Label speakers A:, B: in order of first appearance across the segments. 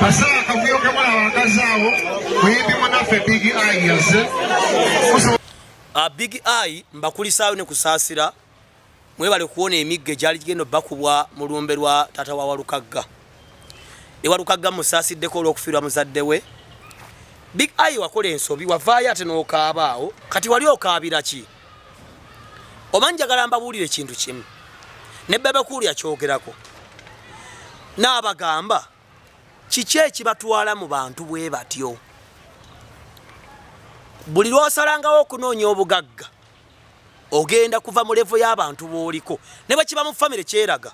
A: Asa kamuyo kamala wakazao mwimbi mwanafe Big Eye yaze.
B: Big Eye mbakulisaayo ne Kusasira mwebale kuona emigge gyali gigenda bakubwa mu lumbe lwa tata wa Walukagga. Walukagga musasiddeko olw'okufiirwa muzadde we. Big Eye wakola ensobi wavaayo ate n'okaabaawo kati wali okaabira ki? Oba njagala mbabuulire ekintu kimu ne Bamukutte yakyogerako n'abagamba kiki ekibatwala mu bantu bwe batyo. Buli lw'osalangawo okunoonya obugagga ogenda kuva mu levo y'abantu b'oliko ne bwe kiba mu famire kyeraga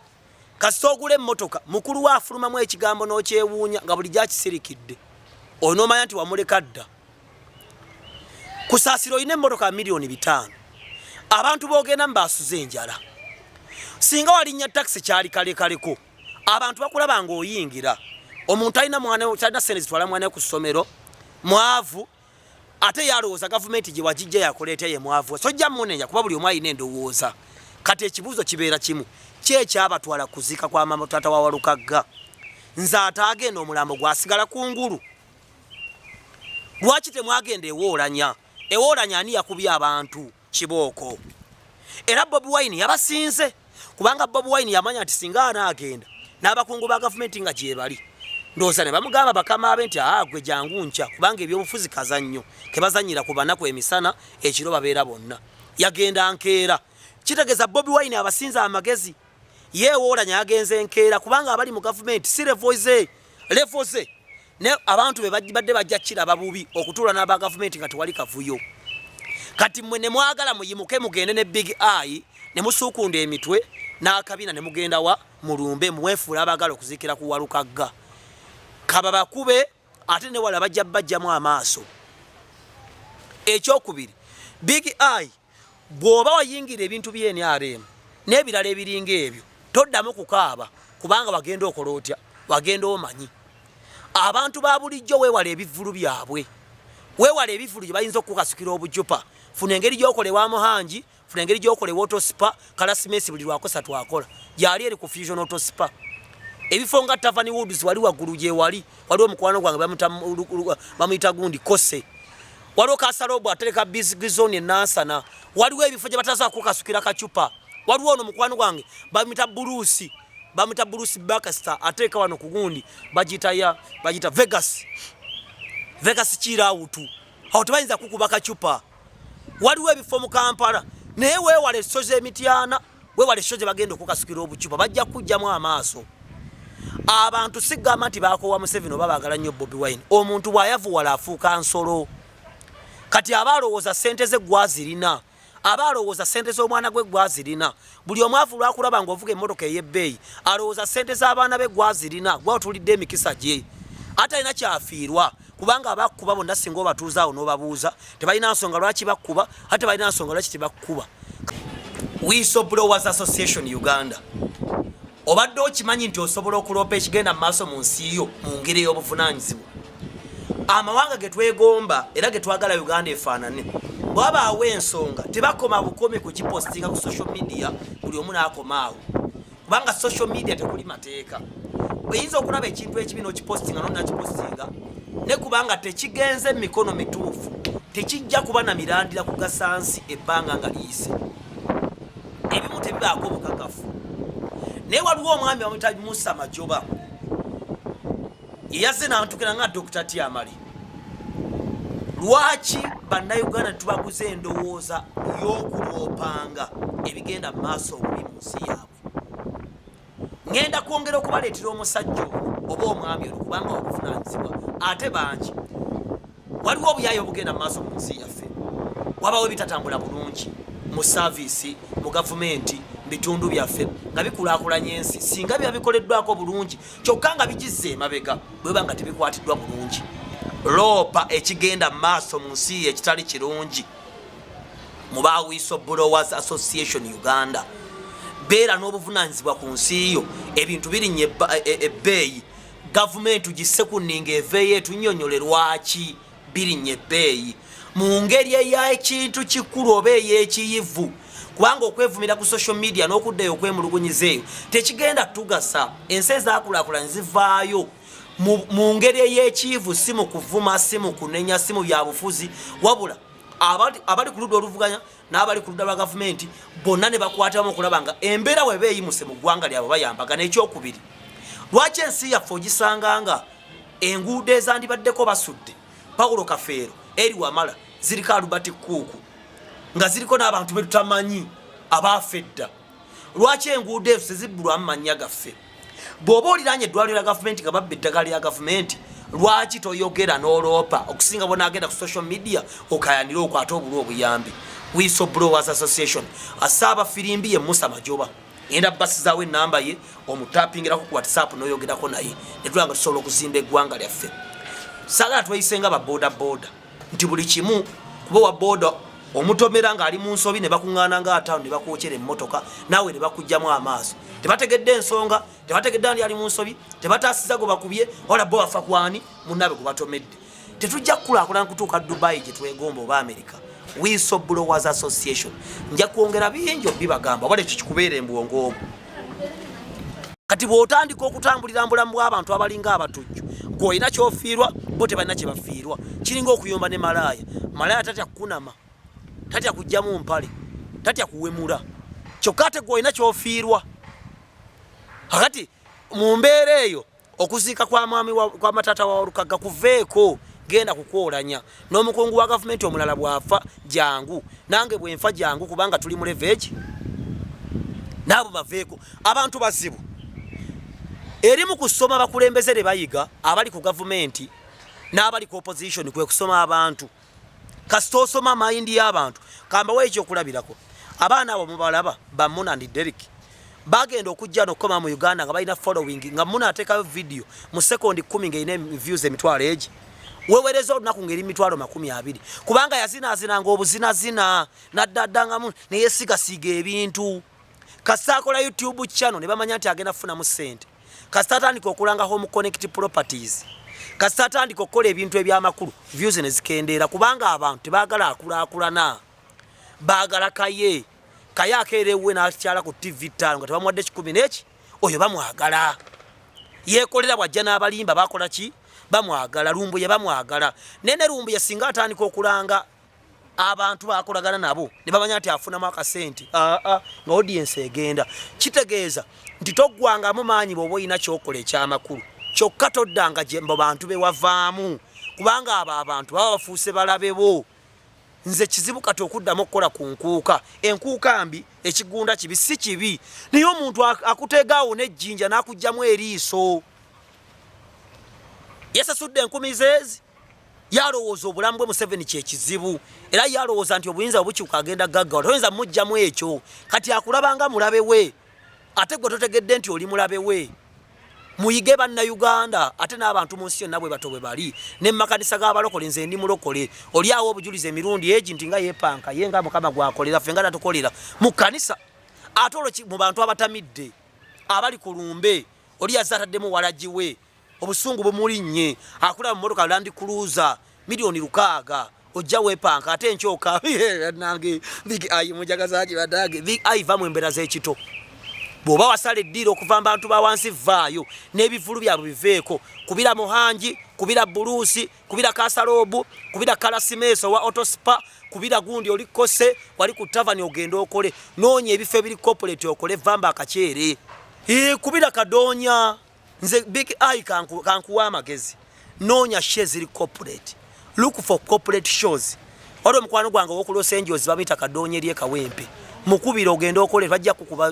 B: kasita ogula emmotoka mukulu we afulumamu ekigambo n'okyewuunya nga buli gyakisirikidde onoomanya nti wamuleka dda. Kusasira olina emmotoka miliyoni 5 abantu boogenda mbasuze enjala. Singa walinnya takisi kyali kalekaleko abantu bakulaba ng'oyingira omuntu alina mwana talina ssente zitwala mwana we ku ssomero mwavu ate yalowooza gavumenti gye wagijja yakoleeta ye mwavu sojja munenya kuba buli omu alina endowooza. Kati ekibuuzo kibeera kimu ki ekyabatwala kuziika kwa mama taata wa Walukagga nze ate agenda omulambo gwasigala kungulu? Lwaki temwagenda ewoolanya? Ewoolanya ani yakubye abantu kibooko? Era Bobi Wine yabasinze kubanga Bobi Wine yamanya nti singa anaagenda n'abakungu ba gavumenti nga gye bali ndowooza ne bamugamba bakama abe nti gwe jangu nkya kubanga ebyobufuzi kazannyo ke bazannyira ku banaku emisana ekiro babeera bonna. Yagenda nkeera kitegeeza Bobi Wine abasinza amagezi yeewoolanya yagenze nkeera kubanga abali mu gavumenti si levoze ne abantu be badde bajja kiraba bubi okutuula n'aba gavumenti nga tewali kavuyo. Kati mmwe ne mwagala muyimuke mugende ne Big Eye ne musuukunda emitwe n'akabina ne mugenda wa mulumbe mwefuula abagala okuziikira ku Walukagga. Kaba bakube ate ne wala bajjamu amaaso. Ekyokubiri Big Eye bw'oba wayingira ebintu by'NRM n'ebirala ebiringa ebyo toddamu kukaaba kubanga wagenda okola otya wagenda omanyi. Abantu ba bulijjo weewala ebivulu byabwe weewala ebivulu gye bayinza okukasukira obujupa. Funa engeri gy'okole wa Muhangi, funa engeri gy'okole Autospa, Kalasimesi buli lwakosa twakola gyali eri ku Fusion Autospa. Ebifo nga Tavani Woods wali waggulu gye waliwo mukwano gwange bamuyita gundi Kose, waliwo Kasalobo atereka bizone Nansana, waliwo ebifo gye batasobola kukasukira kacupa, waliwo ono mukwano gwange bamuyita Bruce Bakasta atereka wano ku gundi bagita Vegas Kirawutu, awo tebayinza kukuba kacupa. Waliwo ebifo mu Kampala naye weewale essozi emityana weewale essozi gye bagenda okukasukira obucupa bajja kujjamu amaaso. Abantu sigamba nti baakoowa Museveni oba baagala nnyo Bobi Wine. Omuntu bw'ayavuwala afuuka nsolo. Kati aba alowooza ssente ze gwazirina, aba alowooza ssente z'omwana gwe gwazirina. Buli omwavu lwakulaba ng'ovuga emmotoka ey'ebbeeyi alowooza ssente z'abaana be gwazirina gwe otulidde emikisa gye. Ate alina kyafiirwa kubanga abakkuba bonna singa obatuuzaawo n'obabuuza tebalina nsonga lwaki bakkuba ate tebalina nsonga lwaki tebakkuba. Whistleblowers Association Uganda, obadde okimanyi nti osobola okuloopa ekigenda mu maaso mu nsi yo mu ngeri ey'obuvunaanyizibwa? Amawanga ge twegomba era ge twagala Uganda efaanane bw'abaawo ensonga tebakoma bukomi kugipostinga ku social media buli omu n'akomaawo kubanga social media tekuli mateeka. Oyinza okulaba ekintu ekibi n'okipostinga n'onakipostinga ne kubanga tekigenze mu mikono mituufu tekijja kuba na mirandira kugasa nsi ebbanga nga liyise. Ebimu tebibaako bukakafu. Naye waliwo omwami bamuyita Musa Majoba yazze n'antukira nga Dr. Tiamali. Lwaki bannayuganda tubaguze endowooza y'okuloopanga ebigenda mu maaso obubi mu nsi yaabwe? Ngenda kwongera okubaleetera omusajja oba omwami olwo kubanga wakuvunaanyizibwa ate bangi. Waliwo obuyaayo obugenda mu maaso mu nsi yaffe, wabawo ebitatambula bulungi mu saavisi mu gavumenti bitundu byaffe nga bikulaakulanya ensi singa biba bikoleddwako bulungi kyokka nga bigizze emabega bweba nga tebikwatiddwa bulungi. Loopa ekigenda mu maaso mu nsi ekitali kirungi mu ba Whistleblowers Association Uganda. Beera n'obuvunaanyizibwa ku nsi yo ebintu birinnya ebbeeyi gavumenti gisse ku nninga eveeyo etunnyonnyole lwaki birinnya ebbeeyi mu ngeri ey'ekintu kikulu oba ey'ekiyivu kubanga okwevumira ku social media n'okuddayo okwemulugunyiza eyo tekigenda tugasa. Ensi ezaakulaakulanye zivaayo mu ngeri ey'ekiivu, si mu kuvuma, si mu kunenya, si mu byabufuzi, wabula abali ku ludda oluvuganya n'abali ku ludda lwa gavumenti bonna ne bakwatamu okulaba nga embeera bwe beeyimuse mu ggwanga lyabwe bayambaga. N'ekyokubiri, lwaki ensi yaffe ogisanga nga enguudo ezandibaddeko basudde Paulo Kafeero eri Wamala ziriko Albert Kuuku nga ziriko n'abantu be tutamanyi abaafa edda? Lwaki enguudo ezo tezibbulwamu mannya gaffe? Bw'oba oliranye eddwaliro lya gavumenti nga babba eddagala lya gavumenti, lwaki toyogera n'oloopa okusinga bonaagenda ku social media okayanira okwate obulwa obuyambi? Whistleblowers Association asaaba firimbi ye Musa Majoba enda basizaawo ennamba ye omutapingirako ku WhatsApp n'oyogerako naye ne tulanga tusobola okuzimba eggwanga lyaffe. Saagala tweyisenga baboodabooda nti buli kimu kuba wa booda omutomera ng'ali mu nsobi ne bakuŋŋaana nga ataano ne bakwokyera emmotoka naawe ne bakugjamu amaaso. Tebategedde ensonga, tebategedde ndi ali mu nsobi, tebataasiza gwe bakubye, wala bo bafa kwani munnabe gwe batomedde. Tetujja kukulaakulana kutuuka Dubai gye twegomba oba America. Whistleblowers Association nja kwongera bingi bibagamba wale kikubeera embwongo obwo. Kati bw'otandika okutambulira mbulamu bw'abantu abalinga abatujju gw'olina kyofiirwa bo tebalina kye bafiirwa. Kiringa okuyomba ne malaaya. Malaaya tatya kukunama, tatya kujjamu mpale, tatya kuwemula, kyokka ate gw'olina kyofiirwa. Kakati mu mbeera eyo okuziika kwa mwami kwa matata wa Olukaga kuveeko, genda kukwolanya. N'omukungu wa gavumenti omulala bw'afa jangu, nange bwenfa jangu kubanga tuli mu leveeki. Naabo baveeko. Abantu bazibu eri mu kusoma bakulembeze ne bayiga abali ku gavumenti n'abali ku opposition kwe kusoma abantu. Kasita osoma mayindi y'abantu kambawo ekyokulabirako. Abaana abo mubalaba Bamuna and Derek bagenda okujja n'okukoma mu Uganda nga balina following nga Muna ateekayo video mu sekondi 10 ng'erina views emitwalo egi. Wewereza olunaku ng'eri mitwalo 20 kubanga yazinazinanga obuzinazina naddaddangamu ne yeesigasiiga ebintu. Kasita akola YouTube channel ne bamanya nti agenda kufunamu ssente. Kasita atandika okulanga home connect properties, kasita atandika okukola ebintu eby'amakulu, views ne zikendeera kubanga abantu tebaagala akulaakulana, baagala kaye akeerewe n'akyala ku TV 5 nga tebamuwadde 10 n'eki oyo bamwagala. Yeekolera bwajja n'abalimba bakola ki? Bamwagala. Lumbuye bamwagala. Nene Lumbuye singa atandika okulanga abantu bakolagana nabo ne bamanya nti afunamu akasente, nga audience egenda. Kitegeeza nti toggwangamu maanyi bw'oba olina kyokola ekyamakulu, kyokka toddanga gye mbo bantu be wavaamu kubanga abo abantu baba bafuuse balabe bo. Nze kizibu kati okuddamu okukola ku nkuuka. Enkuuka mbi, ekigunda kibi, si kibi. Naye omuntu akuteegaawo n'ejjinja n'akugjamu eriiso. Yasasudde 10 zeezi. Yalowooza obulamu bwe Museveni kye kizibu. Era yalowooza nti obuyinza obukyuka agenda gaggawa. Toyinza mujjamu ekyo. Kati akulabanga mulabe we. Ate gwe totegedde nti oli mulabe we. Muyige bannayuganda ate n'abantu mu nsi yonna bwe bato bwe bali. Ne mu makanisa g'abalokole nze ndi mulokole. Oli awo obujuliza emirundi egi nti nga yeepanka ye nga Mukama gwakolera ffe nga tatukolera mu kkanisa. Ate olwo mu bantu abatamidde abali ku lumbe oli yazze ataddemu walagi we. Obusungu bumulinnye akula mu motoka Land Cruiser milioni 600 ojja weepanka ate enkyoka nange big eye mujagazaji badage big eye va mu embeera z'ekito. Bw'oba wasala eddiiro okuva mu bantu ba wansi vaayo n'ebivulu byabwe biveeko. Kubira Muhanji, kubira Buluusi, kubira Kasalobu, kubira Kalasimeso wa Autospa, kubira gundi oli Kose wali ku tavani ogenda okole. Noonya ebifo ebiri corporate okole vamba akakyere. Kubira Kadonya. Nze big eye kankuwa amagezi. Noonya shares ziri corporate. Look for corporate shows. Waliwo mukwano gwange w'oku Los Angeles bamuyita Kadonya eri ekawempe. Mukubira ogenda okole bajja kukuba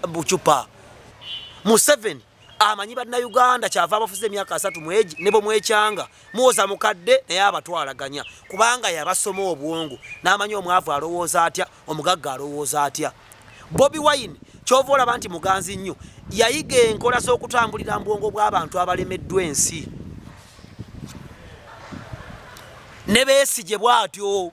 B: bucupa. Museveni amanyi bannayuganda kyava abafuze emyaka 3 mweji nebo mwekyanga muwoza mukadde naye abatwalaganya kubanga yabasoma obwongo n'amanyi omwavu alowooza atya, omugagga alowooza atya. Bobi Wine kyova olaba nti muganzi nnyo yayiga enkola z'okutambulira mbwongo bw'abantu abalemeddwa ensi. Ne Besigye bw'atyo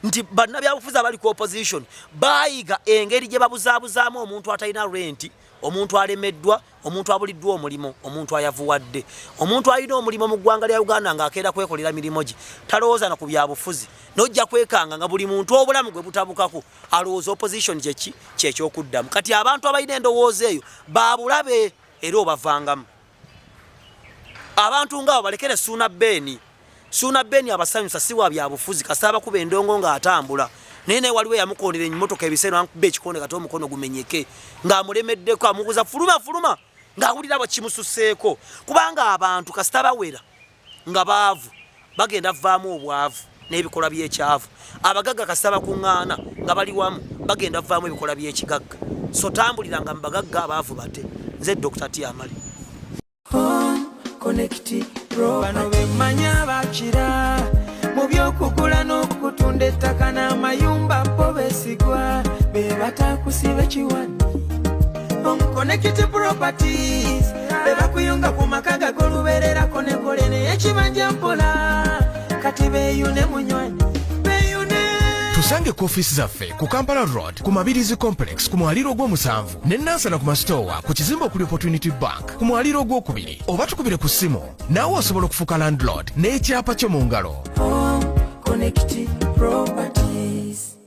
B: nti bannabyabufuzi abali ku opposition bayiga engeri gye babuzaabuzaamu omuntu atalina renti, omuntu alemeddwa, omuntu abuliddwa omulimo, omuntu ayavuwadde, omuntu alina omulimo mu ggwanga lya Uganda ng'akeera kwekolera mirimu gye talowooza na ku byabufuzi. N'ojja kwekanga nga buli muntu obulamu gwe butabukako alowooza opposition ky'ekyokuddamu. Kati abantu abalina endowooza eyo baabulabe era obavangamu. abantu ngabo balekere Suna Beni abasanyusa siwa byabufuzi kasaba kuba endongo nga atambula nene waliwe yamukondera emmotoka ebiseno ankube ekikonde kati omukono gumenyeke ng'amulemeddeko amuguza fuluma ng'awulira bakimususeeko kubanga abantu kasita bawera nga baavu bagenda vaamu obwavu n'ebikola by'ekyavu abagagga kasita bakuŋŋaana nga bali wamu bagenda vaamu ebikola by'ekigagga so tambuliranga mu bagagga abaavu bate nze Dr. Tiamali
C: bano bemmanya bakira mu by'okugula n'okutunda ettaka n'amayumba bo beesigwa be batakusiba ekiwani Connect Properties be bakuyunga ku maka gag'olubeererako ne kole n'ekibanja mpola kati beeyune munywanyi
D: tusange ku ofiisi zaffe ku Kampala Road ku Mabirizi Complex ku mwaliiro ogw'omusanvu ne Nansana ku masitoowa ku kizimbe okuli Opportunity Bank ku mwaliiro ogwokubiri oba tukubire ku ssimu naawe osobola okufuuka landlord n'ekyapa kyo mu ngalo.
C: Connect Properties.